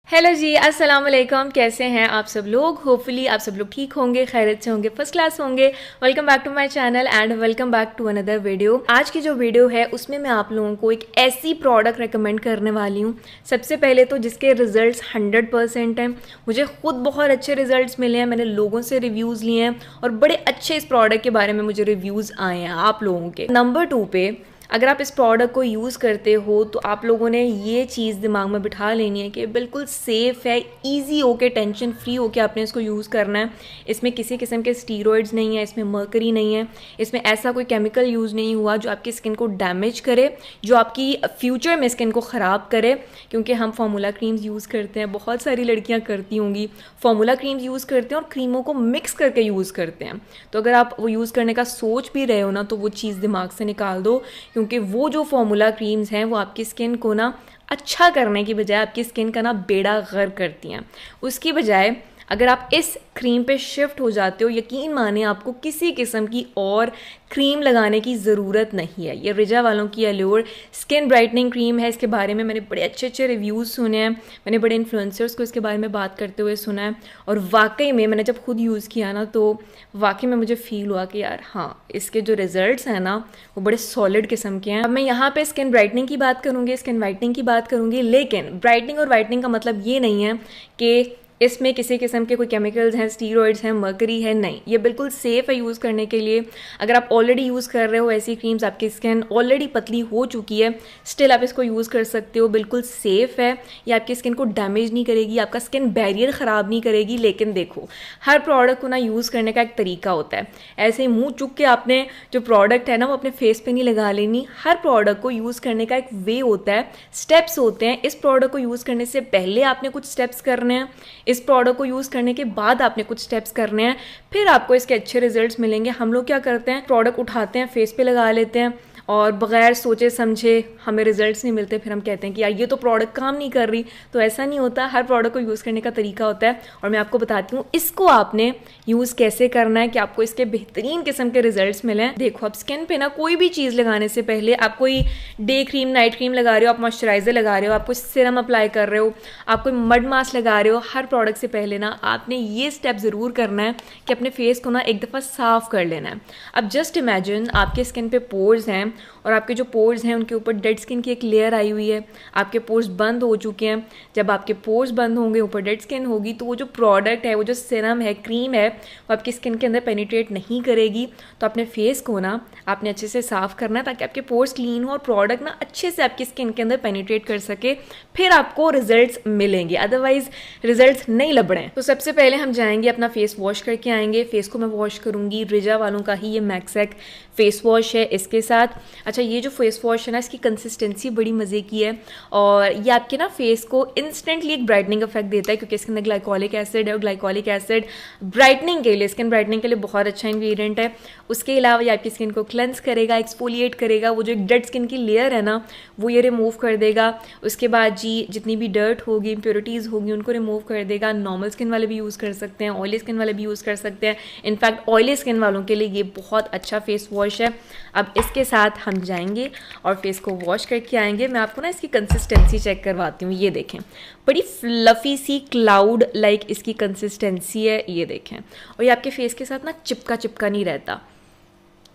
Hello जी, अस्सलाम वालेकुम। कैसे हैं आप सब लोग? होपफुली आप सब लोग ठीक होंगे, खैरियत से होंगे, फर्स्ट क्लास होंगे। Welcome back to my channel and welcome back to another video. आज की जो वीडियो है उसमें मैं आप लोगों को एक ऐसी प्रोडक्ट रेकमेंड करने वाली हूँ। सबसे पहले तो जिसके रिजल्ट्स 100% हैं। मुझे खुद बहुत अच्छे रिजल्ट्स मिले हैं, मैंने लोगों से रिव्यूज़ लिए हैं और बड़े अच्छे इस प्रोडक्ट के बारे में मुझे रिव्यूज़ आए हैं आप लोगों के। नंबर 2 पे अगर आप इस प्रोडक्ट को यूज़ करते हो तो आप लोगों ने ये चीज़ दिमाग में बिठा लेनी है कि बिल्कुल सेफ़ है, इजी होके, टेंशन फ्री होके आपने इसको यूज़ करना है। इसमें किसी किस्म के स्टीरॉयड्स नहीं है, इसमें मर्करी नहीं है, इसमें ऐसा कोई केमिकल यूज़ नहीं हुआ जो आपकी स्किन को डैमेज करे, जो आपकी फ्यूचर में स्किन को ख़राब करे। क्योंकि हम फार्मूला क्रीम्स यूज़ करते हैं, बहुत सारी लड़कियाँ करती होंगी, फार्मूला क्रीम्स यूज़ करते हैं और क्रीमों को मिक्स करके यूज़ करते हैं। तो अगर आप वो यूज़ करने का सोच भी रहे हो ना, तो वो चीज़ दिमाग से निकाल दो, क्योंकि वो जो फार्मूला क्रीम्स हैं वो आपकी स्किन को ना अच्छा करने की बजाय आपकी स्किन का ना बेड़ा गर्क करती हैं। उसकी बजाय अगर आप इस क्रीम पे शिफ्ट हो जाते हो, यकीन माने आपको किसी किस्म की और क्रीम लगाने की ज़रूरत नहीं है। ये रिजा वालों की अल्योर स्किन ब्राइटनिंग क्रीम है। इसके बारे में मैंने बड़े अच्छे अच्छे रिव्यूज़ सुने हैं, मैंने बड़े इन्फ्लुएंसर्स को इसके बारे में बात करते हुए सुना है और वाकई में मैंने जब खुद यूज़ किया ना तो वाकई में मुझे फ़ील हुआ कि यार हाँ, इसके जो रिजल्ट्स हैं ना वो बड़े सॉलिड किस्म के हैं। अब मैं यहाँ पे स्किन ब्राइटनिंग की बात करूँगी, स्किन वाइटनिंग की बात करूँगी, लेकिन ब्राइटनिंग और वाइटनिंग का मतलब ये नहीं है कि इसमें किसी किस्म के कोई केमिकल्स हैं, स्टीरॉयड्स हैं, मर्करी है, नहीं। ये बिल्कुल सेफ़ है यूज़ करने के लिए। अगर आप ऑलरेडी यूज़ कर रहे हो ऐसी क्रीम्स, आपकी स्किन ऑलरेडी पतली हो चुकी है, स्टिल आप इसको यूज़ कर सकते हो, बिल्कुल सेफ़ है। ये आपकी स्किन को डैमेज नहीं करेगी, आपका स्किन बैरियर ख़राब नहीं करेगी। लेकिन देखो, हर प्रोडक्ट को ना यूज़ करने का एक तरीका होता है। ऐसे ही मुँह चुक के आपने जो प्रोडक्ट है ना वो अपने फेस पे नहीं लगा लेनी। हर प्रोडक्ट को यूज़ करने का एक वे होता है, स्टेप्स होते हैं। इस प्रोडक्ट को यूज़ करने से पहले आपने कुछ स्टेप्स करने हैं, इस प्रोडक्ट को यूज़ करने के बाद आपने कुछ स्टेप्स करने हैं, फिर आपको इसके अच्छे रिजल्ट्स मिलेंगे। हम लोग क्या करते हैं, प्रोडक्ट उठाते हैं, फेस पे लगा लेते हैं और बगैर सोचे समझे हमें रिजल्ट्स नहीं मिलते, फिर हम कहते हैं कि यार ये तो प्रोडक्ट काम नहीं कर रही। तो ऐसा नहीं होता, हर प्रोडक्ट को यूज़ करने का तरीका होता है और मैं आपको बताती हूँ इसको आपने यूज़ कैसे करना है कि आपको इसके बेहतरीन किस्म के रिजल्ट्स मिलें। देखो, आप स्किन पे ना कोई भी चीज़ लगाने से पहले, आप कोई डे क्रीम, नाइट क्रीम लगा रहे हो, आप मॉइस्चराइजर लगा रहे हो, आप कोई सिरम अप्लाई कर रहे हो, आप कोई मड मास्क लगा रहे हो, हर प्रोडक्ट से पहले ना आपने ये स्टेप ज़रूर करना है कि अपने फेस को ना एक दफ़ा साफ़ कर लेना है। अब जस्ट इमेजिन आपके स्किन पे पोर्स हैं और आपके जो पोर्स हैं उनके ऊपर डेड स्किन की एक लेयर आई हुई है, आपके पोर्स बंद हो चुके हैं। जब आपके पोर्स बंद होंगे, ऊपर डेड स्किन होगी, तो वो जो प्रोडक्ट है, वो जो सिरम है, क्रीम है, वो आपकी स्किन के अंदर पेनिट्रेट नहीं करेगी। तो अपने फेस को ना आपने अच्छे से साफ़ करना है ताकि आपके पोर्स क्लीन हो और प्रोडक्ट ना अच्छे से आपकी स्किन के अंदर पेनिट्रेट कर सके, फिर आपको रिजल्ट्स मिलेंगे, अदरवाइज रिजल्ट्स नहीं लग रहे हैं। तो सबसे पहले हम जाएंगे, अपना फेस वॉश करके आएंगे। फेस को मैं वॉश करूँगी रिजा वालों का ही ये मैक्सेक फेस वॉश है, इसके साथ। अच्छा, ये जो फेस वॉश है ना, इसकी कंसिस्टेंसी बड़ी मज़े की है और ये आपके ना फेस को इंस्टेंटली एक ब्राइटनिंग इफेक्ट देता है, क्योंकि इसके अंदर ग्लाइकोलिक एसिड है और ग्लाइकोलिक एसिड ब्राइटनिंग के लिए, स्किन ब्राइटनिंग के लिए बहुत अच्छा इंग्रेडिएंट है। उसके अलावा ये आपकी स्किन को क्लेंस करेगा, एक्सफोलिएट करेगा, वो जो एक डेड स्किन की लेयर है ना वो ये रिमूव कर देगा। उसके बाद जी जितनी भी डर्ट होगी, इम्प्योरिटीज़ होगी, उनको रिमूव कर देगा। नॉर्मल स्किन वाले भी यूज़ कर सकते हैं, ऑयली स्किन वाले भी यूज़ कर सकते हैं। इनफैक्ट ऑयली स्किन वालों के लिए ये बहुत अच्छा फेस वॉश है। अब इसके साथ हम जाएंगे और फेस को वॉश करके आएंगे। मैं आपको ना इसकी कंसिस्टेंसी चेक करवाती हूँ। ये देखें, बड़ी फ्लफ़ी सी क्लाउड लाइक इसकी कंसिस्टेंसी है, ये देखें। और ये आपके फेस के साथ ना चिपका चिपका नहीं रहता।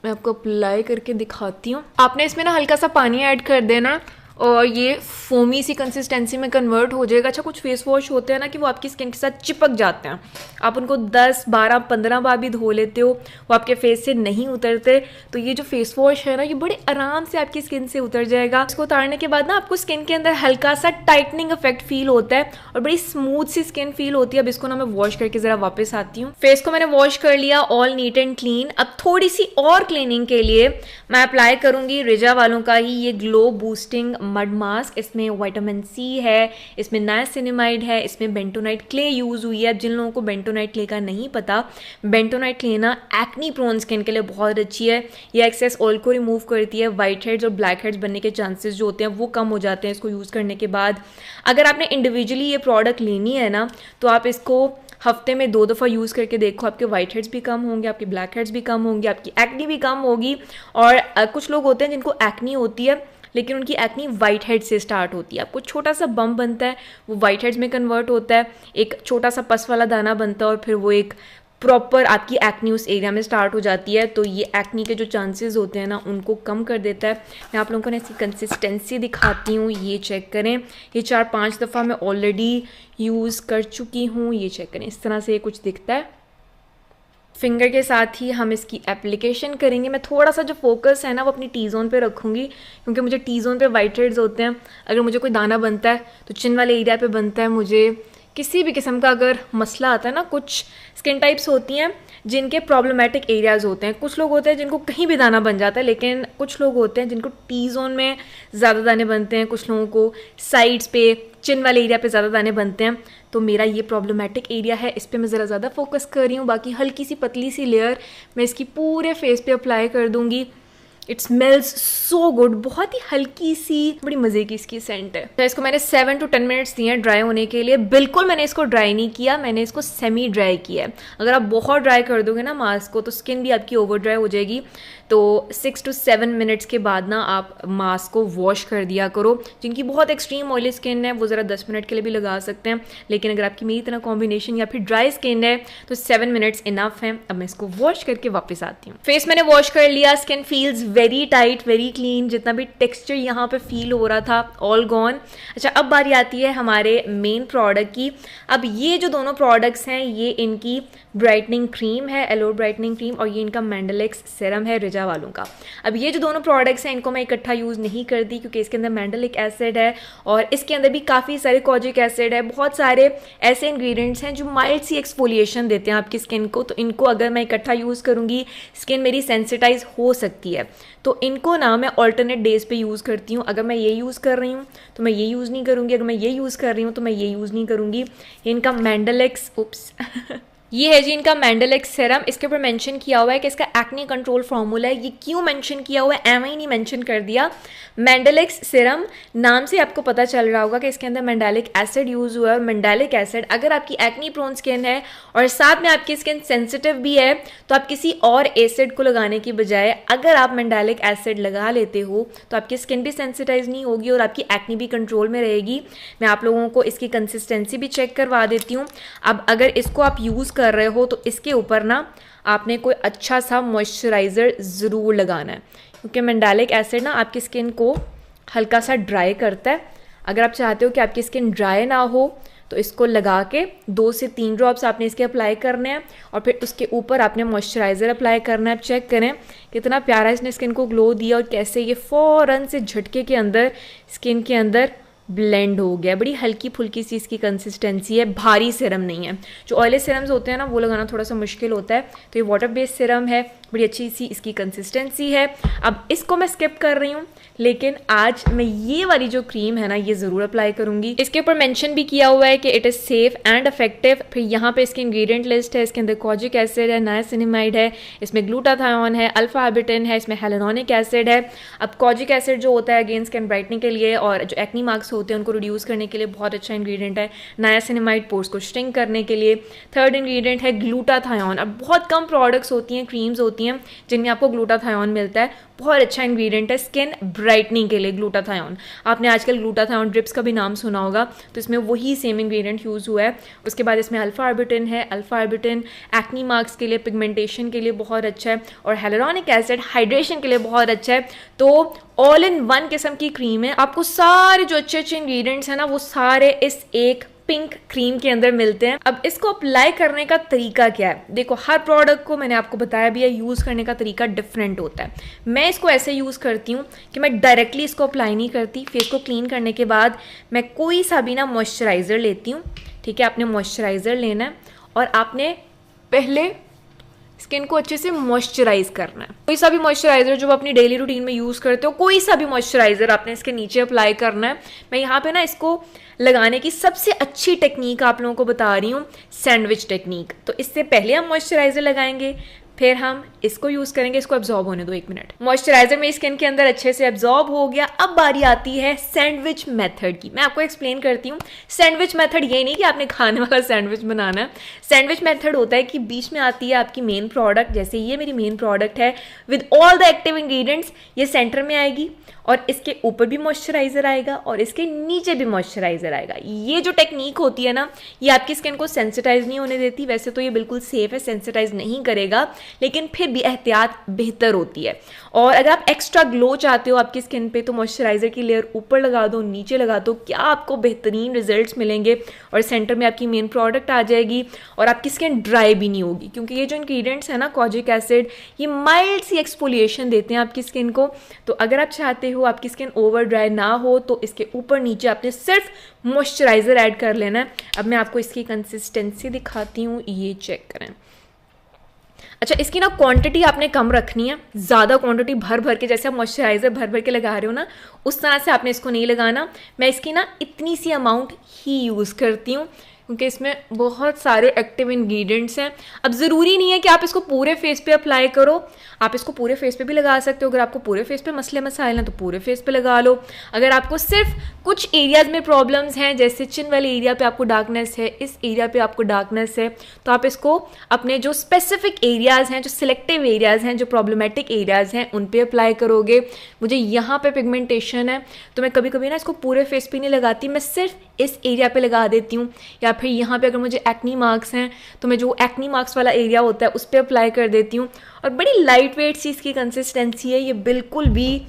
मैं आपको अप्लाई करके दिखाती हूँ। आपने इसमें ना हल्का सा पानी ऐड कर देना और ये फोमी सी कंसिस्टेंसी में कन्वर्ट हो जाएगा। अच्छा, कुछ फेस वॉश होते हैं ना कि वो आपकी स्किन के साथ चिपक जाते हैं, आप उनको 10, 12, 15 बार भी धो लेते हो, वो आपके फेस से नहीं उतरते। तो ये जो फेस वॉश है ना, ये बड़े आराम से आपकी स्किन से उतर जाएगा। इसको उतारने के बाद ना आपको स्किन के अंदर हल्का सा टाइटनिंग इफेक्ट फील होता है और बड़ी स्मूथ सी स्किन फील होती है। अब इसको ना मैं वॉश करके ज़रा वापस आती हूँ। फेस को मैंने वॉश कर लिया, ऑल नीट एंड क्लीन। अब थोड़ी सी और क्लीनिंग के लिए मैं अप्लाई करूँगी रिजा वालों का ही ये ग्लो बूस्टिंग मड मास्क। इसमें विटामिन सी है, इसमें नाइसिनामाइड है, इसमें बेंटोनाइट क्ले यूज़ हुई है। जिन लोगों को बेंटोनाइट क्ले का नहीं पता, बेंटोनाइट क्ले ना एक्नी प्रोन स्किन के लिए बहुत अच्छी है। ये एक्सेस ऑयल को रिमूव करती है, वाइट हेड्स और ब्लैक हेड्स बनने के चांसेस जो होते हैं वो कम हो जाते हैं इसको यूज़ करने के बाद। अगर आपने इंडिविजुअली ये प्रोडक्ट लेनी है ना, तो आप इसको हफ्ते में 2 दफ़ा यूज़ करके देखो। आपके वाइट हेड्स भी कम होंगे, आपके ब्लैक हेड्स भी कम होंगे, आपकी एक्नी भी कम होगी। और कुछ लोग होते हैं जिनको एक्नी होती है लेकिन उनकी एक्नी वाइट हेड से स्टार्ट होती है। आपको छोटा सा बम्प बनता है, वो वाइट हेड्स में कन्वर्ट होता है, एक छोटा सा पस वाला दाना बनता है और फिर वो एक प्रॉपर आपकी एक्नी उस एरिया में स्टार्ट हो जाती है। तो ये एक्नी के जो चांसेस होते हैं ना उनको कम कर देता है। मैं आप लोगों को ऐसी कंसिस्टेंसी दिखाती हूँ, ये चेक करें। ये 4-5 दफ़ा मैं ऑलरेडी यूज़ कर चुकी हूँ। ये चेक करें, इस तरह से ये कुछ दिखता है। फिंगर के साथ ही हम इसकी एप्लीकेशन करेंगे। मैं थोड़ा सा जो फोकस है ना वो अपनी टी जोन पे रखूँगी, क्योंकि मुझे टी जोन पे वाइट हेड्स होते हैं। अगर मुझे कोई दाना बनता है तो चिन वाले एरिया पे बनता है। मुझे किसी भी किस्म का अगर मसला आता है ना, कुछ स्किन टाइप्स होती हैं जिनके प्रॉब्लमेटिक एरियाज़ होते हैं। कुछ लोग होते हैं जिनको कहीं भी दाना बन जाता है, लेकिन कुछ लोग होते हैं जिनको टी जोन में ज़्यादा दाने बनते हैं, कुछ लोगों को साइड्स पे चिन वाले एरिया पे ज़्यादा दाने बनते हैं। तो मेरा ये प्रॉब्लमेटिक एरिया है, इस पर मैं ज़रा ज़्यादा फोकस कर रही हूँ। बाकी हल्की सी पतली सी लेयर मैं इसकी पूरे फेस पे अप्लाई कर दूँगी। इट स्मेल्स सो गुड, बहुत ही हल्की सी बड़ी मज़े की इसकी सेंट है। तो इसको मैंने 7 to 10 मिनट्स दिए हैं ड्राई होने के लिए। बिल्कुल मैंने इसको ड्राई नहीं किया, मैंने इसको सेमी ड्राई किया है। अगर आप बहुत ड्राई कर दोगे ना मास्क को तो स्किन भी आपकी ओवर ड्राई हो जाएगी। तो 6 to 7 मिनट्स के बाद ना आप मास्क को वॉश कर दिया करो। जिनकी बहुत एक्सट्रीम ऑयली स्किन है वो ज़रा 10 मिनट के लिए भी लगा सकते हैं, लेकिन अगर आपकी मेरी तरह कॉम्बिनेशन या फिर ड्राई स्किन है तो 7 मिनट्स इनफ है। अब मैं इसको वॉश करके वापस आती हूँ। फेस मैंने वॉश कर लिया, skin feels very tight, very clean. जितना भी टेक्सचर यहाँ पे फील हो रहा था ऑल गॉन। अच्छा, अब बारी आती है हमारे मेन प्रोडक्ट की। अब ये जो दोनों प्रोडक्ट्स हैं ये इनकी ब्राइटनिंग क्रीम है, एलोर ब्राइटनिंग क्रीम, और ये इनका मैंडलेक्स सीरम है रिजा वालों का। अब ये जो दोनों प्रोडक्ट्स हैं इनको मैं इकट्ठा यूज़ नहीं करती, क्योंकि इसके अंदर मैंडलिक एसिड है और इसके अंदर भी काफ़ी सारे कॉजिक एसिड है। बहुत सारे ऐसे इंग्रेडिएंट्स हैं जो माइल्ड सी एक्सफोलिएशन देते हैं आपकी स्किन को। तो इनको अगर मैं इकट्ठा यूज़ करूँगी स्किन मेरी सेंसिटाइज हो सकती है। तो इनको ना मैं ऑल्टरनेट डेज पे यूज़ करती हूँ। अगर मैं ये यूज़ कर रही हूँ तो मैं ये यूज़ नहीं करूँगी, अगर मैं ये यूज़ कर रही हूँ तो मैं ये यूज़ नहीं करूँगी। इनका मैंडलेक्स ये है जी इनका मैंडलेक्स सीरम। इसके ऊपर मेंशन किया हुआ है कि इसका एक्ने कंट्रोल फार्मूला है। ये क्यों मेंशन किया हुआ है, एम आई नहीं मेंशन कर दिया। मैंडलेक्स सीरम नाम से आपको पता चल रहा होगा कि इसके अंदर मैंडेलिक एसिड यूज़ हुआ है। और मैंडेलिक एसिड, अगर आपकी एक्ने प्रोन स्किन है और साथ में आपकी स्किन सेंसिटिव भी है तो आप किसी और एसिड को लगाने की बजाय अगर आप मैंडेलिक एसिड लगा लेते हो तो आपकी स्किन भी सेंसिटाइज नहीं होगी और आपकी एक्ने भी कंट्रोल में रहेगी। मैं आप लोगों को इसकी कंसिस्टेंसी भी चेक करवा देती हूँ। अब अगर इसको आप यूज़ कर रहे हो तो इसके ऊपर ना आपने कोई अच्छा सा मॉइस्चराइज़र ज़रूर लगाना है, क्योंकि मैंडेलिक एसिड ना आपकी स्किन को हल्का सा ड्राई करता है। अगर आप चाहते हो कि आपकी स्किन ड्राई ना हो तो इसको लगा के 2 से 3 ड्रॉप्स आपने इसके अप्लाई करने हैं और फिर उसके ऊपर आपने मॉइस्चराइज़र अप्लाई करना है। आप चेक करें कितना प्यारा इसने स्किन को ग्लो दिया और कैसे ये फ़ौरन से झटके के अंदर स्किन के अंदर ब्लेंड हो गया। बड़ी हल्की फुल्की सी इसकी कंसिस्टेंसी है, भारी सीरम नहीं है। जो ऑयली सीरम्स होते हैं ना वो लगाना थोड़ा सा मुश्किल होता है, तो ये वाटर बेस्ड सीरम है, बड़ी अच्छी सी इसकी कंसिस्टेंसी है। अब इसको मैं स्किप कर रही हूँ, लेकिन आज मैं ये वाली जो क्रीम है ना ये ज़रूर अप्लाई करूँगी। इसके ऊपर मेंशन भी किया हुआ है कि it is safe and effective. फिर यहाँ पे इसकी इंग्रेडिएंट लिस्ट है। इसके अंदर कॉजिक एसिड है, नायासिनामाइड है, इसमें ग्लूटाथायोन है, अल्फा आर्बिटिन है, इसमें हेलेनोनिक एसिड है। अब कॉजिक एसिड जो होता है अगेन स्किन ब्राइटनिंग के लिए और जो एक्नी मार्क्स होते हैं उनको रिड्यूस करने के लिए बहुत अच्छा इंग्रेडिएंट है। नायासिनामाइड पोर्स को श्रिंक करने के लिए। थर्ड इंग्रेडिएंट है ग्लूटाथायोन। अब बहुत कम प्रोडक्ट्स होती हैं, क्रीम्स होती हैं जिनमें आपको ग्लूटाथायोन मिलता है। बहुत अच्छा इंग्रेडिएंट है स्किन ब्राइटनिंग के लिए ग्लूटाथायोन। आपने आजकल ग्लूटाथायोन ड्रिप्स का भी नाम सुना होगा, तो इसमें वही सेम इंग्रेडिएंट यूज़ हुआ है। उसके बाद इसमें अल्फा आर्बिटिन है। अल्फा आर्बिटिन एक्नी मार्क्स के लिए, पिगमेंटेशन के लिए बहुत अच्छा है और हेलुरोनिक एसिड हाइड्रेशन के लिए बहुत अच्छा है। तो ऑल इन वन किस्म की क्रीम है। आपको सारे जो अच्छे अच्छे इंग्रेडिएंट्स हैं ना वो सारे इस एक पिंक क्रीम के अंदर मिलते हैं। अब इसको अप्लाई करने का तरीका क्या है, देखो हर प्रोडक्ट को मैंने आपको बताया भी है यूज़ करने का तरीका डिफरेंट होता है। मैं इसको ऐसे यूज़ करती हूँ कि मैं डायरेक्टली इसको अप्लाई नहीं करती। फेस को क्लीन करने के बाद मैं कोई सा भी ना मॉइस्चराइज़र लेती हूँ। ठीक है, आपने मॉइस्चराइज़र लेना है और आपने पहले स्किन को अच्छे से मॉइस्चराइज करना है। कोई सा भी मॉइस्चराइजर जो आप अपनी डेली रूटीन में यूज़ करते हो, कोई सा भी मॉइस्चराइजर आपने इसके नीचे अप्लाई करना है। मैं यहाँ पे ना इसको लगाने की सबसे अच्छी टेक्निक आप लोगों को बता रही हूँ, सैंडविच टेक्निक। तो इससे पहले हम मॉइस्चराइजर लगाएंगे, फिर हम इसको यूज़ करेंगे। इसको एब्जॉर्ब होने दो 1 मिनट। मॉइस्चराइजर मेरी स्किन के अंदर अच्छे से एब्जॉर्ब हो गया। अब बारी आती है सैंडविच मेथड की। मैं आपको एक्सप्लेन करती हूँ। सैंडविच मेथड ये नहीं कि आपने खाने वाला सैंडविच बनाना है। सैंडविच मेथड होता है कि बीच में आती है आपकी मेन प्रोडक्ट, जैसे ये मेरी मेन प्रोडक्ट है with all the active ingredients, ये सेंटर में आएगी और इसके ऊपर भी मॉइस्चराइज़र आएगा और इसके नीचे भी मॉइस्चराइज़र आएगा। ये जो टेक्निक होती है ना, ये आपकी स्किन को सेंसिटाइज नहीं होने देती। वैसे तो ये बिल्कुल सेफ है, सेंसिटाइज नहीं करेगा, लेकिन फिर भी एहतियात बेहतर होती है। और अगर आप एक्स्ट्रा ग्लो चाहते हो आपकी स्किन पे, तो मॉइस्चराइज़र की लेयर ऊपर लगा दो, नीचे लगा दो, क्या आपको बेहतरीन रिजल्ट्स मिलेंगे। और सेंटर में आपकी मेन प्रोडक्ट आ जाएगी और आपकी स्किन ड्राई भी नहीं होगी, क्योंकि ये जो इंग्रेडिएंट्स है ना, कोजिक एसिड, ये माइल्ड सी एक्सफोलिएशन देते हैं आपकी स्किन को। तो अगर आप चाहते हो आपकी स्किन ओवर ड्राई ना हो, तो इसके ऊपर नीचे आपने सिर्फ मॉइस्चराइज़र ऐड कर लेना है। अब मैं आपको इसकी कंसिस्टेंसी दिखाती हूँ, ये चेक करें। अच्छा, इसकी ना क्वांटिटी आपने कम रखनी है, ज़्यादा क्वांटिटी भर भर के, जैसे आप मॉइस्चराइज़र भर भर के लगा रहे हो ना, उस तरह से आपने इसको नहीं लगाना। मैं इसकी ना इतनी सी अमाउंट ही यूज़ करती हूँ, क्योंकि इसमें बहुत सारे एक्टिव इंग्रेडिएंट्स हैं। अब ज़रूरी नहीं है कि आप इसको पूरे फेस पे अप्लाई करो, आप इसको पूरे फेस पे भी लगा सकते हो। अगर आपको पूरे फेस पे मसले मसाइल हैं तो पूरे फेस पे लगा लो। अगर आपको सिर्फ कुछ एरियाज़ में प्रॉब्लम्स हैं, जैसे चिन वाले एरिया पे आपको डार्कनेस है, इस एरिया पे आपको डार्कनेस है, तो आप इसको अपने जो स्पेसिफिक एरियाज़ हैं, जो सिलेक्टिव एरियाज़ हैं, जो प्रॉब्लमेटिक एरियाज़ हैं, उन पे अप्लाई करोगे। मुझे यहाँ पे पिगमेंटेशन है, तो मैं कभी कभी ना इसको पूरे फेस पे नहीं लगाती, मैं सिर्फ इस एरिया पे लगा देती हूँ। या फिर यहाँ पे अगर मुझे एक्नी मार्क्स हैं, तो मैं जो एक्नी मार्क्स वाला एरिया होता है उस पर अप्लाई कर देती हूँ। और बड़ी लाइट वेट सी इसकी कंसिस्टेंसी है, ये बिल्कुल भी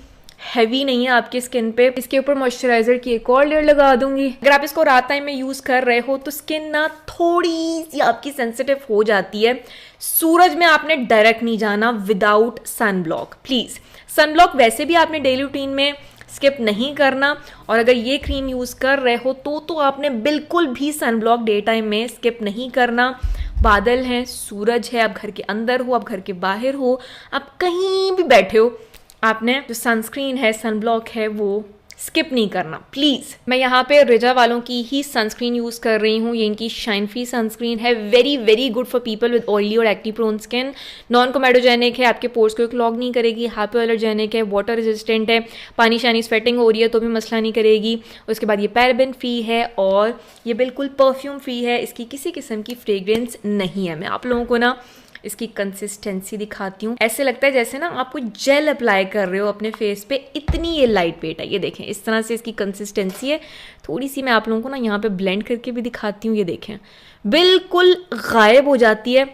हैवी नहीं है आपकी स्किन पे। इसके ऊपर मॉइस्चराइज़र की एक और लेयर लगा दूंगी। अगर आप इसको रात टाइम में यूज़ कर रहे हो तो स्किन ना थोड़ी सी आपकी सेंसिटिव हो जाती है। सूरज में आपने डायरेक्ट नहीं जाना without sun block, please. Sun block वैसे भी आपने डेली रूटीन में स्किप नहीं करना, और अगर ये क्रीम यूज़ कर रहे हो तो आपने बिल्कुल भी सन ब्लॉक डे टाइम में स्किप नहीं करना। बादल हैं, सूरज है, आप घर के अंदर हो, आप घर के बाहर हो, आप कहीं भी बैठे हो, आपने जो सनस्क्रीन है, सन ब्लॉक है, वो स्किप नहीं करना प्लीज़। मैं यहाँ पे रिजा वालों की ही सनस्क्रीन यूज़ कर रही हूँ। ये इनकी शाइन फ्री सनस्क्रीन है, very very good for people with oily और acne prone skin. Non comedogenic है, आपके पोर्स को क्लॉग नहीं करेगी, हाइपोएलर्जेनिक है, वाटर रेजिस्टेंट है, पानी शानी स्वेटिंग हो रही है तो भी मसला नहीं करेगी। उसके बाद ये पैराबेन फ्री है और ये बिल्कुल परफ्यूम फ्री है, इसकी किसी किस्म की फ्रेग्रेंस नहीं है। मैं आप लोगों को ना इसकी कंसिस्टेंसी दिखाती हूँ। ऐसे लगता है जैसे ना आप कोई जेल अप्लाई कर रहे हो अपने फेस पे, इतनी ये लाइट वेट है। ये देखें, इस तरह से इसकी कंसिस्टेंसी है। थोड़ी सी मैं आप लोगों को ना यहाँ पे ब्लेंड करके भी दिखाती हूँ। ये देखें, बिल्कुल गायब हो जाती है।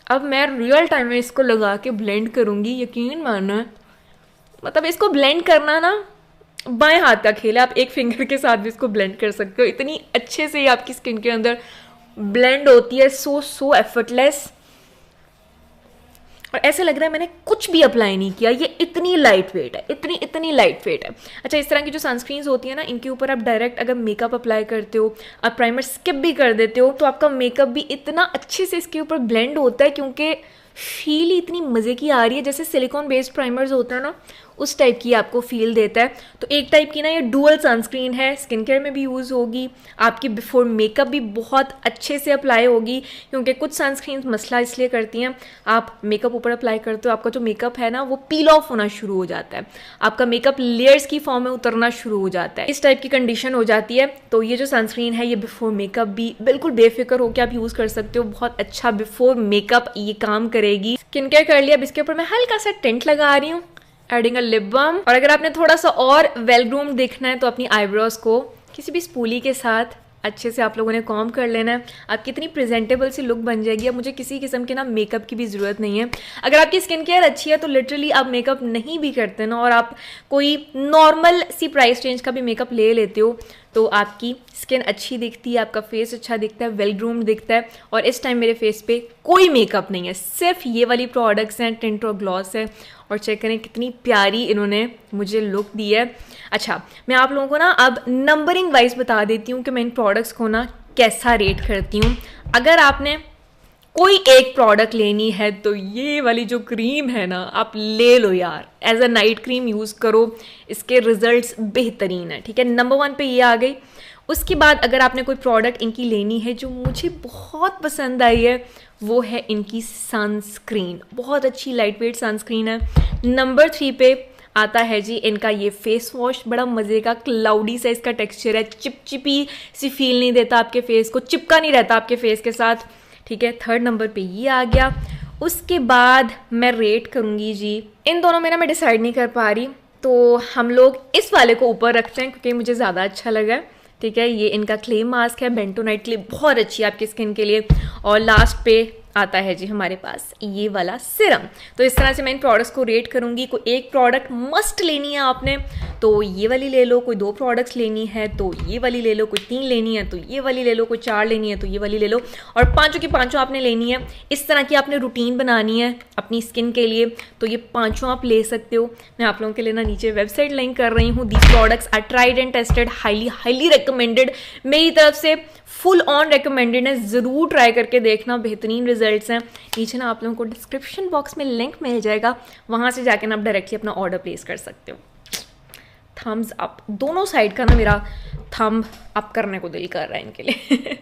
अब मैं रियल टाइम में इसको लगा के ब्लेंड करूँगी, यकीन मानना, मतलब इसको ब्लेंड करना ना बाएं हाथ का खेल है। आप एक फिंगर के साथ भी इसको ब्लेंड कर सकते हो, इतनी अच्छे से ये आपकी स्किन के अंदर ब्लेंड होती है, सो एफर्टलेस। और ऐसे लग रहा है मैंने कुछ भी अप्लाई नहीं किया, ये इतनी लाइट वेट है, इतनी लाइट वेट है। अच्छा, इस तरह की जो सनस्क्रीन्स होती है ना, इनके ऊपर आप डायरेक्ट अगर मेकअप अप्लाई करते हो, आप प्राइमर स्किप भी कर देते हो, तो आपका मेकअप भी इतना अच्छे से इसके ऊपर ब्लेंड होता है, क्योंकि फील ही इतनी मज़े की आ रही है। जैसे सिलिकॉन बेस्ड प्राइमर्स होता है ना, उस टाइप की आपको फील देता है। तो एक टाइप की ना ये डुअल सनस्क्रीन है, स्किन केयर में भी यूज़ होगी, आपकी बिफोर मेकअप भी बहुत अच्छे से अप्लाई होगी। क्योंकि कुछ सनस्क्रीन मसला इसलिए करती हैं, आप मेकअप ऊपर अप्लाई करते हो, आपका जो मेकअप है ना वो पील ऑफ होना शुरू हो जाता है, आपका मेकअप लेयर्स की फॉर्म में उतरना शुरू हो जाता है, इस टाइप की कंडीशन हो जाती है। तो ये जो सनस्क्रीन है, ये बिफोर मेकअप भी बिल्कुल बेफिक्र होकर आप यूज़ कर सकते हो। बहुत अच्छा बिफोर मेकअप ये काम करेगी। स्किन केयर कर लिया, अब इसके ऊपर मैं हल्का सा टिंट लगा रही हूँ, एडिंग अ लिप बाम। और अगर आपने थोड़ा सा और वेल ग्रूम्ड दिखना है तो अपनी आईब्रोज को किसी भी स्पूली के साथ अच्छे से आप लोगों ने कॉम्ब कर लेना है। आपकी इतनी प्रेजेंटेबल सी लुक बन जाएगी। अब मुझे किसी किस्म के ना मेकअप की भी ज़रूरत नहीं है। अगर आपकी स्किन केयर अच्छी है तो लिटरली आप मेकअप नहीं भी करते ना, और आप कोई नॉर्मल सी प्राइस रेंज का भी मेकअप ले लेते हो, तो आपकी स्किन अच्छी दिखती है, आपका फेस अच्छा दिखता है, वेल ग्रूम्ड दिखता है। और इस टाइम मेरे फेस पे कोई मेकअप नहीं है, सिर्फ ये वाली प्रोडक्ट्स हैं, टिंट और ग्लॉस है। और चेक करें कितनी प्यारी इन्होंने मुझे लुक दी है। अच्छा, मैं आप लोगों को ना अब नंबरिंग वाइज बता देती हूँ कि मैं इन प्रोडक्ट्स को ना कैसा रेट करती हूँ। अगर आपने कोई एक प्रोडक्ट लेनी है तो ये वाली जो क्रीम है ना, आप ले लो यार, as a night cream use करो, इसके रिजल्ट्स बेहतरीन है। ठीक है, नंबर 1 पे ये आ गई। उसके बाद अगर आपने कोई प्रोडक्ट इनकी लेनी है जो मुझे बहुत पसंद आई है, वो है इनकी सनस्क्रीन। बहुत अच्छी लाइट वेट सनस्क्रीन है। नंबर 3 पे आता है जी इनका ये फेस वॉश, बड़ा मज़े का क्लाउडी सा इसका टेक्सचर है, चिपचिपी सी फील नहीं देता आपके फेस को, चिपका नहीं रहता आपके फेस के साथ। ठीक है, 3rd नंबर पे ये आ गया। उसके बाद मैं रेट करूँगी जी, इन दोनों में ना मैं डिसाइड नहीं कर पा रही, तो हम लोग इस वाले को ऊपर रखते हैं क्योंकि मुझे ज़्यादा अच्छा लगा। ठीक है, ये इनका क्ले मास्क है, बेंटोनाइट क्ले बहुत अच्छी है आपकी स्किन के लिए। और लास्ट पे आता है जी हमारे पास ये वाला सिरम। तो इस तरह से मैं इन प्रोडक्ट्स को रेट करूंगी। कोई एक प्रोडक्ट मस्ट लेनी है आपने तो ये वाली ले लो, कोई 2 प्रोडक्ट्स लेनी है तो ये वाली ले लो, कोई 3 लेनी है तो ये वाली ले लो, कोई 4 लेनी है तो ये वाली ले लो, और पांचों की पांचों आपने लेनी है। इस तरह की आपने रूटीन बनानी है अपनी स्किन के लिए तो ये पांचों आप ले सकते हो। मैं आप लोगों के लिए ना नीचे वेबसाइट लिंक कर रही हूँ। These products are tried and tested, highly recommended, मेरी तरफ से फुल ऑन रिकमेंडेड है। ज़रूर ट्राई करके देखना, बेहतरीन रिजल्ट्स हैं। नीचे ना आप लोगों को डिस्क्रिप्शन बॉक्स में लिंक मिल जाएगा, वहाँ से जाके ना आप डायरेक्टली अपना ऑर्डर प्लेस कर सकते हो। थम्स अप, दोनों साइड का ना मेरा थंब अप करने को दिल कर रहा है इनके लिए।